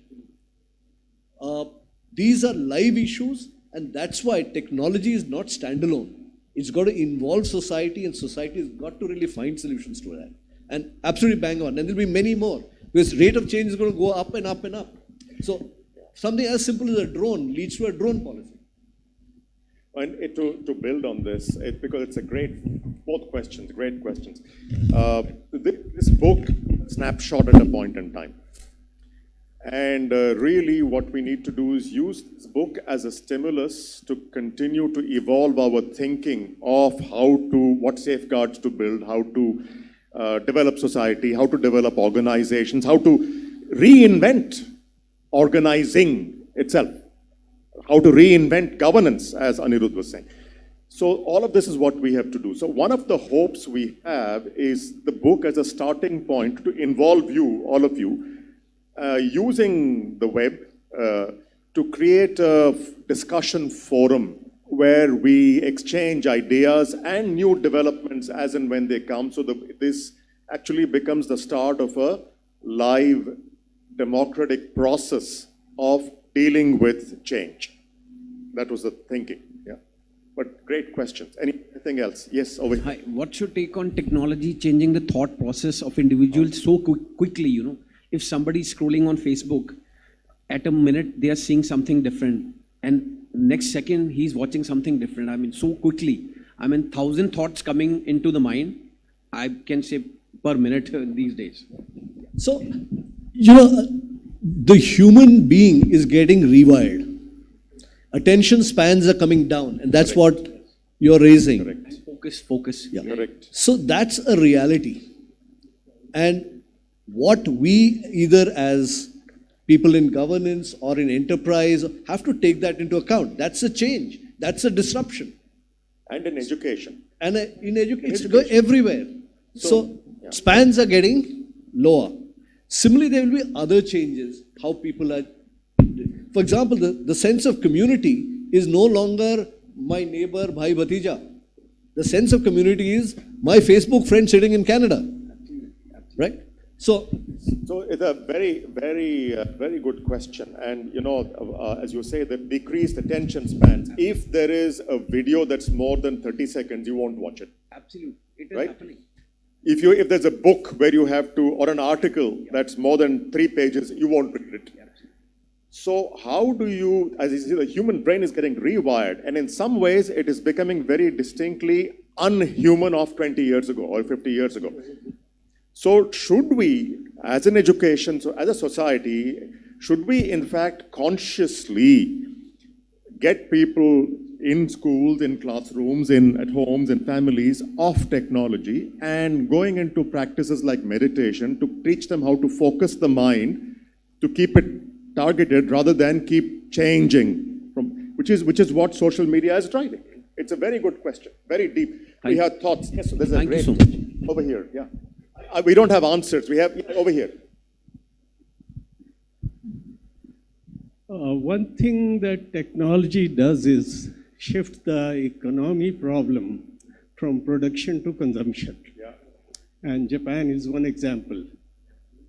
These are live issues, and that's why technology is not standalone. It's got to involve society, and society has got to really find solutions to that. And absolutely bang on. And there'll be many more, because rate of change is going to go up and up and up. So something as simple as a drone leads to a drone policy. And to build on this, because it's a both questions, great questions. This book, snapshot at a point in time. And really what we need to do is use this book as a stimulus to continue to evolve our thinking of what safeguards to build, how to develop society, how to develop organizations, how to reinvent organizing itself, how to reinvent governance, as Anirudh was saying. So all of this is what we have to do. So one of the hopes we have is the book as a starting point to involve you, all of you, using the web to create a discussion forum where we exchange ideas and new developments as and when they come. So this actually becomes the start of a live democratic process of dealing with change. That was the thinking, yeah. But great questions. Anything else? Yes, over here. Hi, what's your take on technology changing the thought process of individuals so quickly, you know? If somebody's scrolling on Facebook, at a minute they are seeing something different, and next second he's watching something different. I mean, so quickly. I mean, 1,000 thoughts coming into the mind, I can say per minute these days. So, the human being is getting rewired. Attention spans are coming down, and that's what you're raising. Correct. Focus. Yeah. Correct. So that's a reality. And what we either as people in governance or in enterprise have to take that into account. That's a change. That's a disruption. And in education. And in education, it's going everywhere. So spans are getting lower. Similarly, there will be other changes, how people are. For example, the sense of community is no longer my neighbor, bhai, bhatija. The sense of community is my Facebook friend sitting in Canada, right? So it's a very, very, very good question. And as you say, the decreased attention spans. If there is a video that's more than 30 seconds, you won't watch it. Absolutely, it is right? happening. If there's a book where you have to, or an article that's more than 3 pages, you won't read it. So how do you, as you see, the human brain is getting rewired, and in some ways it is becoming very distinctly unhuman of 20 years ago or 50 years ago. So should we, as an education, so as a society, should we in fact consciously get people in schools, in classrooms, at homes, in families off technology and going into practices like meditation to teach them how to focus the mind, to keep it targeted rather than keep changing, which is what social media is driving. It's a very good question, very deep. We have thoughts. Yes, so there's a great so much. over here. Yeah, we don't have answers. We have over here. One thing that technology does is shift the economy problem from production to consumption. Yeah. And Japan is one example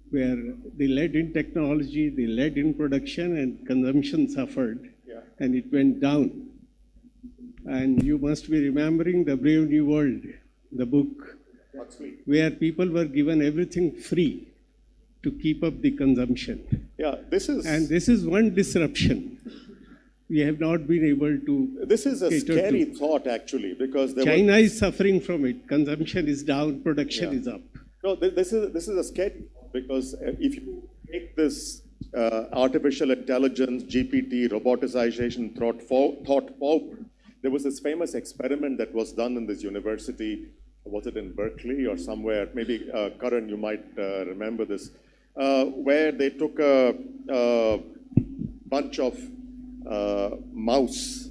where they led in technology, they led in production, and consumption suffered, and it went down. And you must be remembering The Brave New World, the book, where people were given everything free to keep up the consumption. Yeah, this is one disruption. We have not been able to. This is a scary thought, actually, because China is suffering from it. Consumption is down, production is up. No, this is a scary thought, because if you take this artificial intelligence, GPT, roboticization thought forward, there was this famous experiment that was done in this university. Was it in Berkeley or somewhere? Maybe Karan, you might remember this, where they took a bunch of mice,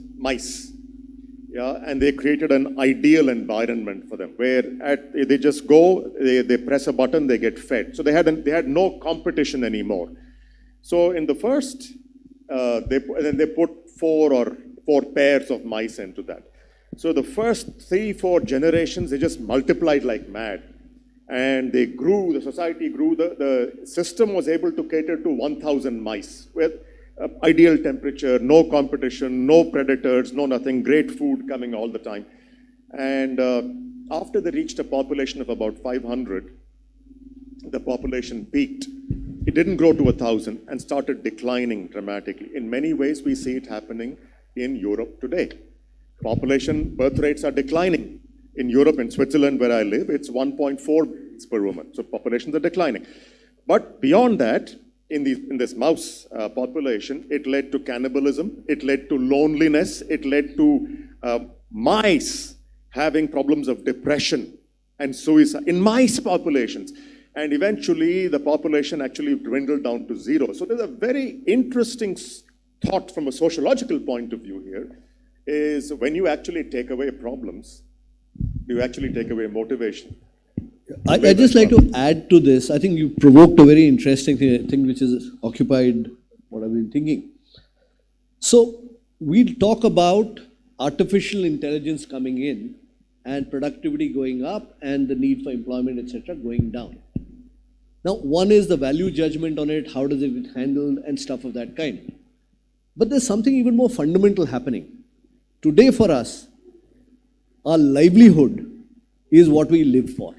yeah, and they created an ideal environment for them, where they just go, they press a button, they get fed. So they had no competition anymore. So in the first, they put four pairs of mice into that. So the first 3-4 generations, they just multiplied like mad. And they grew, the society grew, the system was able to cater to 1,000 mice with ideal temperature, no competition, no predators, no nothing, great food coming all the time. And after they reached a population of about 500, the population peaked. It didn't grow to 1,000 and started declining dramatically. In many ways, we see it happening in Europe today. Population birth rates are declining. In Europe and Switzerland, where I live, it's 1.4 per woman. So populations are declining. But beyond that, in this mouse population, it led to cannibalism, it led to loneliness, it led to mice having problems of depression and suicide in mice populations. And eventually, the population actually dwindled down to zero. So there's a very interesting thought from a sociological point of view here, is when you actually take away problems, you actually take away motivation. I'd just like to add to this. I think you provoked a very interesting thing which has occupied what I've been thinking. So we'll talk about artificial intelligence coming in and productivity going up and the need for employment, etc., going down. Now, one is the value judgment on it, how does it get handled and stuff of that kind. But there's something even more fundamental happening. Today for us, our livelihood is what we live for.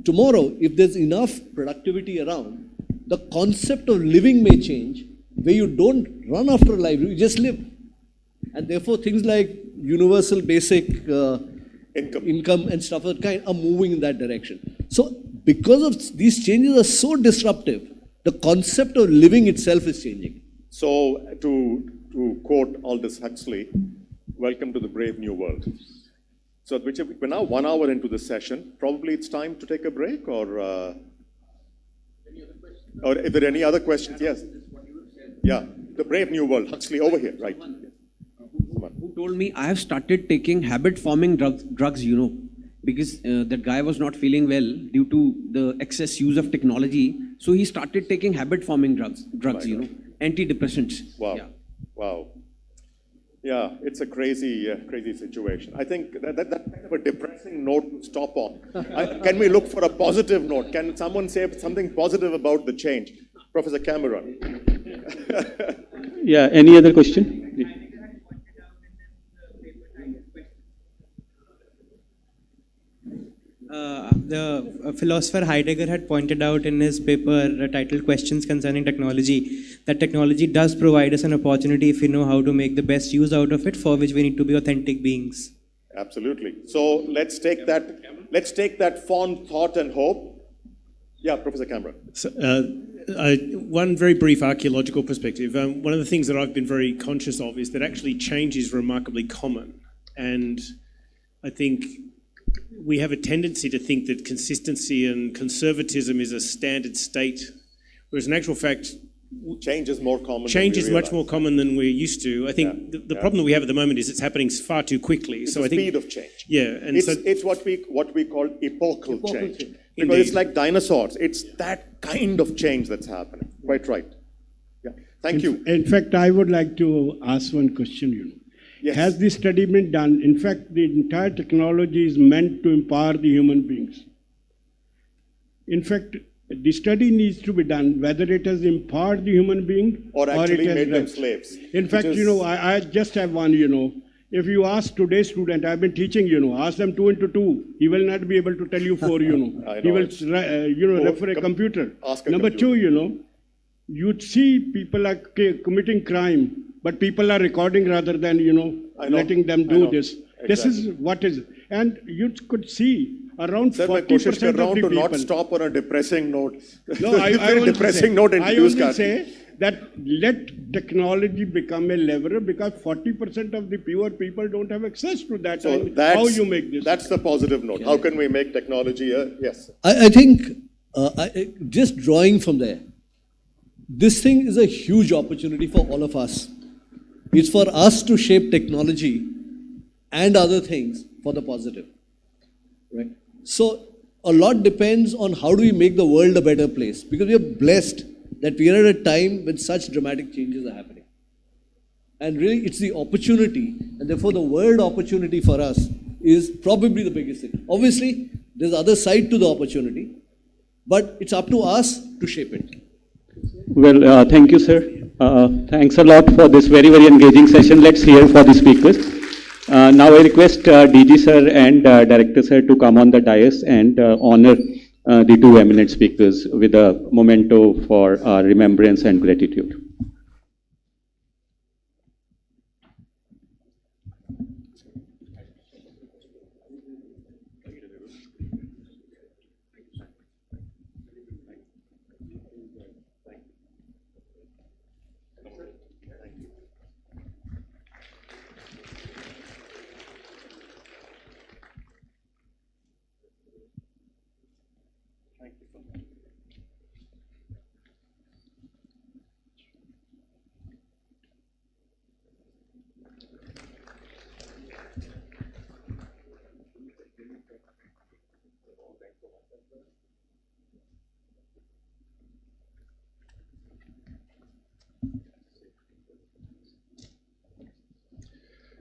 Tomorrow, if there's enough productivity around, the concept of living may change, where you don't run after a livelihood, you just live. And therefore, things like universal basic income and stuff of that kind are moving in that direction. So, because of these changes are so disruptive, the concept of living itself is changing. So, to quote Aldous Huxley, welcome to the brave new world. So we're now 1 hour into the session. Probably it's time to take a break, or if there are any other questions, yes. Yeah, the brave new world, Huxley over here, right. Who told me I have started taking habit-forming drugs, you know, because that guy was not feeling well due to the excess use of technology. So he started taking habit-forming drugs, you know, antidepressants. Wow, yeah. Wow. Yeah, it's a crazy, crazy situation. I think that's kind of a depressing note to stop on. Can we look for a positive note? Can someone say something positive about the change? Professor Cameron. Yeah, any other question? The philosopher Heidegger had pointed out in his paper titled Questions Concerning Technology that technology does provide us an opportunity if we know how to make the best use out of it, for which we need to be authentic beings. Absolutely. So let's take that fond thought and hope. Yeah, Professor Cameron. So, one very brief archaeological perspective. One of the things that I've been very conscious of is that actually change is remarkably common. And I think we have a tendency to think that consistency and conservatism is a standard state, whereas in actual fact, change is more common. Change is much more common than we're used to. I think the problem that we have at the moment is it's happening far too quickly. It's so the I think speed of change. Yeah, and it's what we call epochal change. Because it's like dinosaurs. It's that kind of change that's happening. Quite right. Yeah. Thank you. In fact, I would like to ask one question, you know. Yes. Has this study been done? In fact, the entire technology is meant to empower the human beings. In fact, the study needs to be done, whether it has empowered the human being or actually it has made them slaves. In fact, you know, I just have one, you know. If you ask today's student, I've been teaching, you know, ask them 2 into 2. He will not be able to tell you 4, you know. He will, refer a computer. Number 2, you know, you'd see people are committing crime, but people are recording rather than, you know, letting them do this. Exactly. This is what is, and you could see around 40% of the people. Not stop on a depressing note. No, I depressing note introduced. Say that let technology become a lever, because 40% of the poor people don't have access to that. So how you make this? That's the positive note. How can we make technology yes? I think just drawing from there, this thing is a huge opportunity for all of us. It's for us to shape technology and other things for the positive, right? So a lot depends on how do we make the world a better place, because we are blessed that we are at a time when such dramatic changes are happening. And really it's the opportunity, and therefore the word opportunity for us is probably the biggest thing. Obviously, there's other side to the opportunity, but it's up to us to shape it. Well, thank you, sir. Thanks a lot for this very, very engaging session. Let's hear for the speakers. Now I request DG sir and Director sir to come on the dais and honor the 2 eminent speakers with a memento for remembrance and gratitude.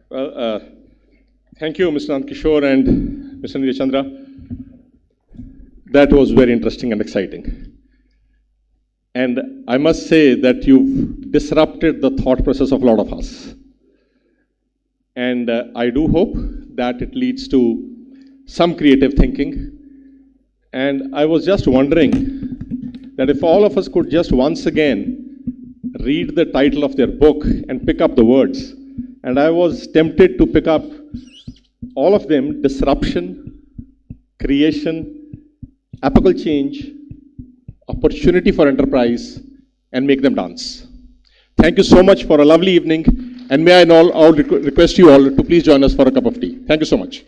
Well, thank you, Mr. Nandkishore and Mr. Nidhi Chandra. That was very interesting and exciting. And I must say that you've disrupted the thought process of a lot of us. And I do hope that it leads to some creative thinking. And I was just wondering that if all of us could just once again read the title of their book and pick up the words. And I was tempted to pick up all of them: disruption, creation, epochal change, opportunity for enterprise, and make them dance. Thank you so much for a lovely evening, and may I all request you all to please join us for a cup of tea. Thank you so much.